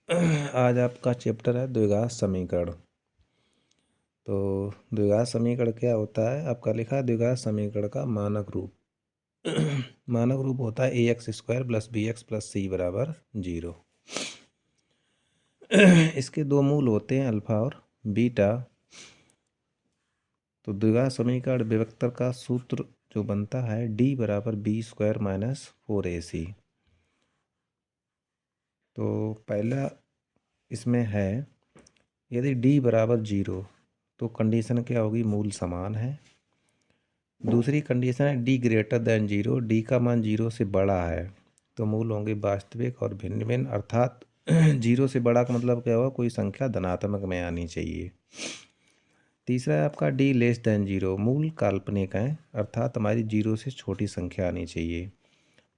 आज आपका चैप्टर है द्विघात समीकरण। तो द्विघात समीकरण क्या होता है? आपका लिखा है द्विघात समीकरण का मानक रूप। मानक रूप होता है ax² + bx + c बराबर 0। इसके दो मूल होते हैं अल्फा और बीटा। तो द्विघात समीकरण विभक्तर का सूत्र जो बनता है d बराबर b² - 4ac। तो पहला इसमें है यदि d बराबर 0 तो कंडीशन क्या होगी? मूल समान है। दूसरी कंडीशन है d ग्रेटर देन 0, d का मान 0 से बड़ा है तो मूल होंगे वास्तविक और भिन्न भिन्न। अर्थात 0 से बड़ा का मतलब क्या होगा? कोई संख्या धनात्मक में आनी चाहिए। तीसरा है आपका d लेस देन 0, मूल काल्पनिक है अर्थात हमारी 0 से छोटी संख्या आनी चाहिए।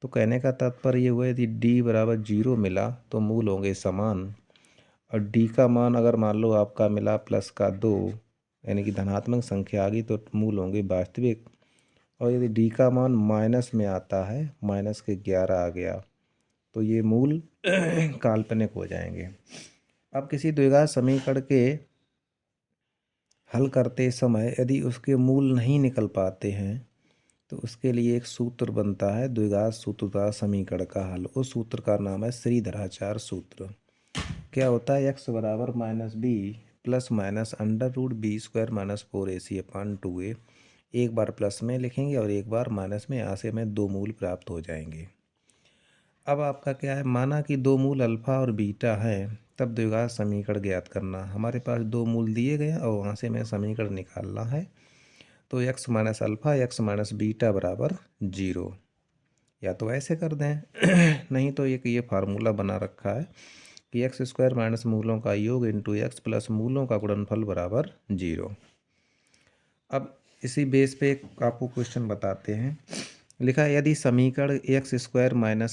तो कहने का तात्पर्य ये हुआ यदि d बराबर 0 मिला तो मूल होंगे समान, और d का मान अगर मान लो आपका मिला +2 यानी कि धनात्मक संख्या आ गई तो मूल होंगे वास्तविक। और यदि d का मान माइनस में आता है, -11 आ गया, तो ये मूल काल्पनिक हो जाएंगे। अब किसी द्विघात समीकरण के हल करते समय यदि उसके मूल नहीं निकल पाते हैं तो उसके लिए एक सूत्र बनता है द्विघात सूत्रता समीकरण का हल। उस सूत्र का नाम है श्रीधराचार्य सूत्र। क्या होता है? x बराबर -b + √b² - 4ac/2a। एक बार प्लस में लिखेंगे और एक बार माइनस में, यहाँ से हमें दो मूल प्राप्त हो जाएंगे। अब आपका क्या है? माना कि दो मूल अल्फा और बीटा हैं, तब द्विघात समीकरण ज्ञात करना। हमारे पास दो मूल दिए गए और वहाँ से हमें समीकरण निकालना है। तो x - अल्फा x - बीटा बराबर 0, या तो ऐसे कर दें नहीं तो एक ये फार्मूला बना रखा है कि x² - मूलों का योग इंटू x + मूलों का गुणनफल बराबर 0। अब इसी बेस पे आपको क्वेश्चन बताते हैं। लिखा है यदि समीकरण x²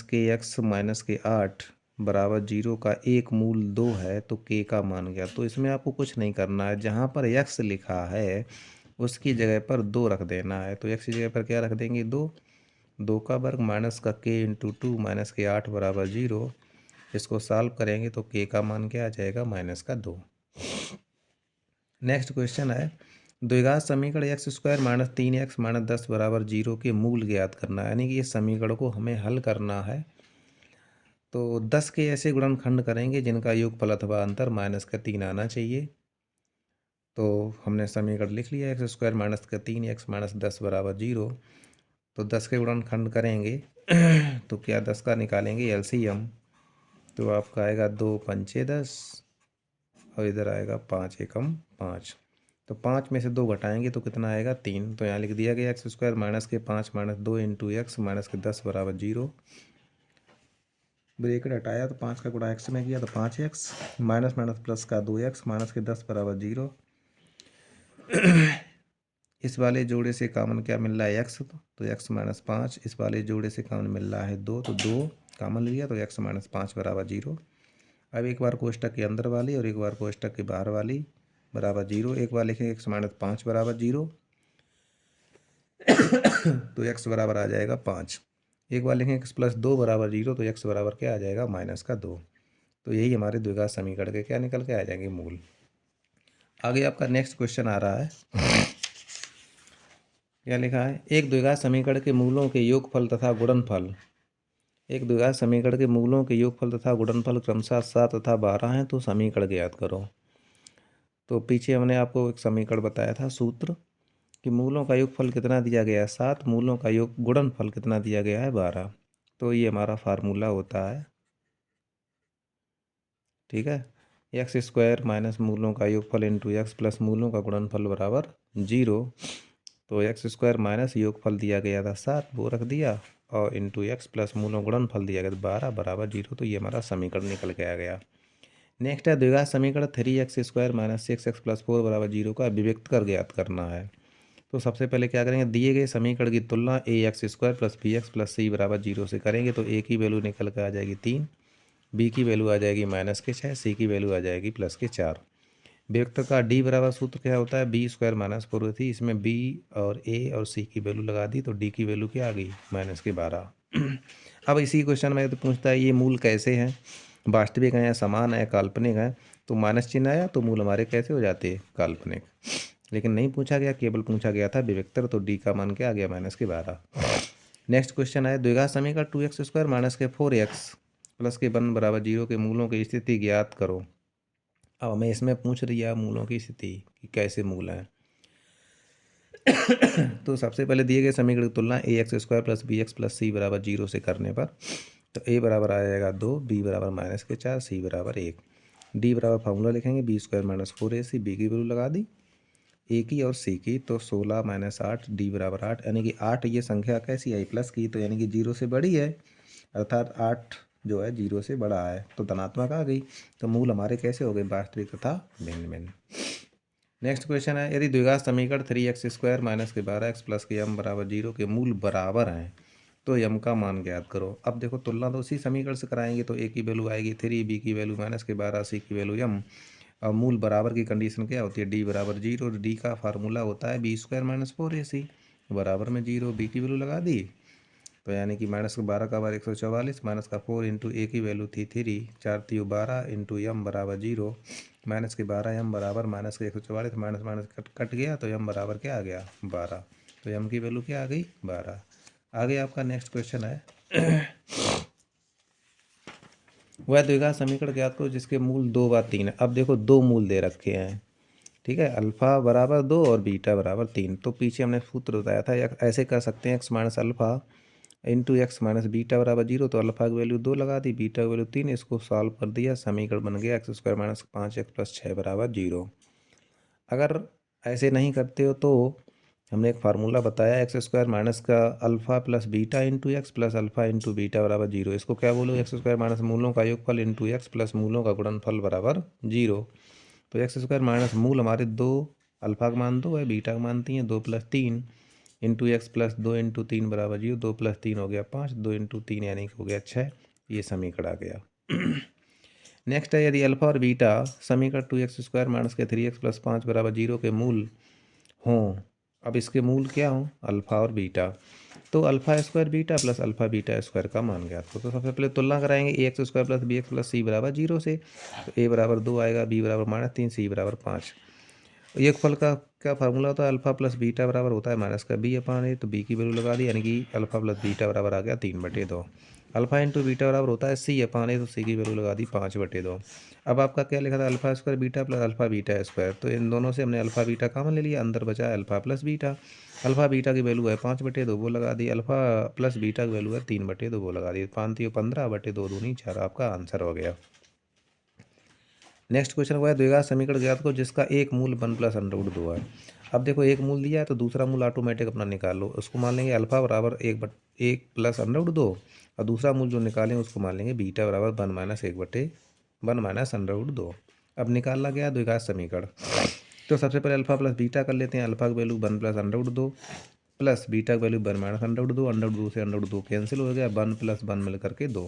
- kx - k8 बराबर 0 का एक मूल 2 है तो k का मान क्या? तो इसमें आपको कुछ नहीं करना है, जहाँ पर x लिखा है उसकी जगह पर 2 रख देना है। तो x की जगह पर क्या रख देंगे? 2। 2 का वर्ग माइनस का k इंटू 2 - k8 बराबर 0। इसको सॉल्व करेंगे तो k का मान क्या आ जाएगा? -2। नेक्स्ट क्वेश्चन है द्विघात समीकरण x² - 3x - 10 बराबर 0 के मूल ज्ञात करना है। यानी कि इस समीकरण को हमें हल करना है। तो 10 के ऐसे गुणनखंड करेंगे जिनका योगफल अथवा अंतर -3 आना चाहिए। तो हमने समीकरण लिख लिया x² - 3 x - 10 बराबर 0। तो 10 के गुणनखंड करेंगे तो क्या 10 का निकालेंगे एलसीएम, तो आपका आएगा 2 पंचे 10 और इधर आएगा 5 एकम 5। तो 5 में से 2 घटाएंगे तो कितना आएगा? 3। तो यहाँ लिख दिया गया x² - के 5 - 2 इंटू x - के 10 बराबर 0। ब्रेकेट हटाया तो 5 का गुणा x में किया तो 5x, माइनस माइनस प्लस का 2x - के 10 बराबर 0। इस वाले जोड़े से कॉमन क्या मिल रहा है? x, तो x - 5। इस वाले जोड़े से कॉमन मिल रहा है 2, तो 2 कॉमन लिया तो x - 5 बराबर 0। अब एक बार कोष्टक के अंदर वाली और एक बार कोष्टक के बाहर वाली बराबर 0। एक बार लिखेंगे x - 5 बराबर 0 तो x बराबर आ जाएगा 5। एक बार लिखेंगे x + 2 बराबर 0 तो x बराबर क्या आ जाएगा? -2। तो यही हमारे द्विघात समीकरण के क्या निकल के आ जाएंगे? मूल। आगे आपका नेक्स्ट क्वेश्चन आ रहा है। क्या लिखा है? एक द्विघात समीकरण के मूलों के योगफल तथा गुणनफल, एक द्विघात समीकरण के मूलों के योगफल तथा गुणनफल क्रमशः 7 तथा 12 हैं, तो समीकरण ज्ञात करो। तो पीछे हमने आपको एक समीकरण बताया था सूत्र कि मूलों का योगफल कितना दिया गया है? 7। मूलों का योग गुणनफल कितना दिया गया है? 12। तो ये हमारा फार्मूला होता है, ठीक है। x² - मूलों का योगफल इंटू x + मूलों का गुणनफल बराबर 0। तो x² - योगफल दिया गया था 7, वो रख दिया, और इंटू x + मूलों गुणनफल दिया गया था 12 बराबर 0। तो ये हमारा समीकरण निकल के आ गया। नेक्स्ट है द्विघात समीकरण 3x² - 6x + 4 बराबर 0 का विभक्त कर ज्ञात करना है। तो सबसे पहले क्या करेंगे? दिए गए समीकरण की तुलना ax² + bx + c बराबर 0 से करेंगे तो a की वैल्यू निकल कर आ जाएगी 3, b की वैल्यू आ जाएगी -6, c की वैल्यू आ जाएगी +4। विभक्त का d बराबर सूत्र क्या होता है? b² - 4 थी, इसमें b और a और c की वैल्यू लगा दी तो d की वैल्यू क्या आ गई? -12। अब इसी क्वेश्चन में तो पूछता है ये मूल कैसे हैं? वास्तविक है या समान है काल्पनिक है, तो माइनस चिन्ह आया तो मूल हमारे कैसे हो जाते, काल्पनिक। लेकिन नहीं पूछा गया, केवल पूछा गया था विविक्तर, तो डी का मान क्या आ गया, -12। नेक्स्ट क्वेश्चन है द्विघात समीकरण 2x² - 4x प्लस के 1 = 0 के मूलों की स्थिति ज्ञात करो। अब हमें इसमें पूछ दिया मूलों की स्थिति कि कैसे मूल हैं। तो सबसे पहले दिए गए समीकरण की तुलना ax² + bx + c = 0 से करने पर, तो a बराबर आ जाएगा 2, b बराबर -4, c बराबर 1, d बराबर फार्मूला लिखेंगे b² - 4ac, b की वैल्यू लगा दी a की और c की, तो 16 - 8, d बराबर 8, यानी कि 8 ये संख्या कैसी आई, प्लस की, तो यानी कि 0 से बड़ी है, अर्थात 8 जो है 0 से बड़ा है, तो धनात्मक आ गई। तो मूल हमारे कैसे हो गए, वास्तविक तथा भिन्न भिन्न। नेक्स्ट क्वेश्चन है यदि द्विघात समीकरण 3x² - के 12x प्लस के m = 0 के मूल बराबर हैं तो m का मान ज्ञात करो। अब देखो तुलना तो उसी समीकरण से कराएंगे, तो a की वैल्यू आएगी 3, b की वैल्यू -12, c की वैल्यू m। अब मूल बराबर की कंडीशन क्या होती है, d बराबर 0, d का फार्मूला होता है b² - 4ac, बराबर में 0, b की वैल्यू लगा दी, तो यानी कि -12 का बार 144, -4 इंटू a की वैल्यू थी 3, 4 × 12 इंटू m बराबर 0, -12 m बराबर -144, माइनस कट गया, तो m बराबर क्या आ गया, 12, तो m की वैल्यू क्या आ गई, 12। आगे आपका नेक्स्ट क्वेश्चन है वह द्विघात समीकरण ज्ञात करो जिसके मूल 2 व 3 है। अब देखो दो मूल दे रखे हैं, ठीक है, अल्फा बराबर 2 और बीटा बराबर 3। तो पीछे हमने सूत्र बताया था, या ऐसे कर सकते हैं x - alpha into x - beta बराबर 0, तो अल्फा की वैल्यू 2 लगा दी, बीटा की वैल्यू 3, इसको सॉल्व कर दिया, समीकरण बन गया x² - 5x + 6 = 0। अगर ऐसे नहीं करते हो तो हमने एक फार्मूला बताया x² - का alpha plus beta into x plus alpha into beta बराबर 0। इसको क्या बोलो, x² - मूलों का योगफल इंटू x प्लस मूलों का गुणनफल बराबर 0। तो x² - मूल हमारे 2, अल्फा का मान 2 है, बीटा का मान 3 है, 2 + 3 इंटू एक्स प्लस 2 इंटू 3 बराबर 0, 2 + 3 हो गया 5, 2 इंटू 3 यानी कि हो गया 6, ये समीकरण आ गया। नेक्स्ट है यदि अल्फा और बीटा समीकरण 2x² - के 3x + 5 = 0 के मूल हों। अब इसके मूल क्या हों, अल्फा और बीटा, तो अल्फा² बीटा प्लस अल्फा बीटा² का मान ज्ञात करो। तो सबसे पहले तुलना कराएंगे ax² + bx + c = 0 से, तो a बराबर 2 आएगा, b बराबर -3, c बराबर 5। योगफल का क्या फार्मूला होता है, अल्फा प्लस बीटा बराबर होता है -b/a, तो b की वैल्यू लगा दी, यानी कि अल्फा प्लस बीटा बराबर आ गया 3/2। अल्फा इंटू बीटा बराबर होता है c/a, तो c की वैल्यू लगा दी 5/2। अब आपका क्या लिखा था, अल्फा² बीटा प्लस अल्फा बीटा², तो इन दोनों से हमने अल्फा बीटा कॉमन ले लिया, अंदर बचा alpha plus beta. Alpha beta की वैल्यू है 5/2, वो लगा दी, अल्फा प्लस बीटा की वैल्यू है 3/2, वो लगा दी, 5 × 15/2 दूनी 4, आपका आंसर हो गया। नेक्स्ट क्वेश्चन हुआ है द्विघात समीकरण ज्ञात करो जिसका एक मूल 1 + √2 है। अब देखो एक मूल दिया है तो दूसरा मूल ऑटोमेटिक अपना निकाल लो, उसको मान लेंगे अल्फा बराबर 1 + √2, और दूसरा मूल जो निकालें उसको मान लेंगे बीटा बराबर 1 - √2। अब निकालना गया द्विघात समीकरण, तो सबसे पहले अल्फा प्लस बीटा कर लेते हैं, अल्फा की वैल्यू 1 + √2 प्लस बीटा की वैल्यू 1 - √2, √2 से √2 कैंसिल हो गया, 1 + 1 मिल करके 2।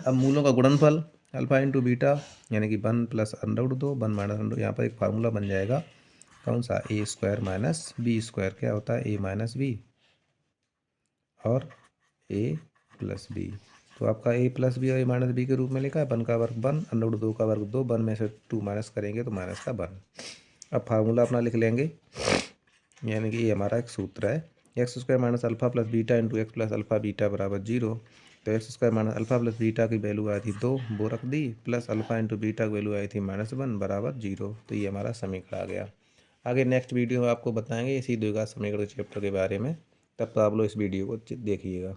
अब मूलों का गुणनफल अल्फा इंटू बीटा, यानी कि 1 + √2, 1 - √2, यहाँ पर एक फार्मूला बन जाएगा कौन सा, a² - b², क्या होता है a - b और a + b, तो आपका a + b और a - b के रूप में लिखा है, 1 का वर्ग 1, √2 का वर्ग 2, 1 में से 2 माइनस करेंगे तो माइनस का 1। अब फार्मूला अपना लिख लेंगे, यानी कि ये हमारा एक सूत्र है, x² - alpha plus beta into x plus alpha beta बराबर 0। तो x² - अल्फा प्लस बीटा की वैल्यू आई थी 2, वो रख दी, प्लस अल्फा इंटू बीटा की वैल्यू आई थी -1 बराबर 0। तो ये हमारा समीकरण आ गया। आगे नेक्स्ट वीडियो में आपको बताएंगे इसी द्विघात समीकरण चैप्टर के बारे में, तब तो आप लोग इस वीडियो को देखिएगा।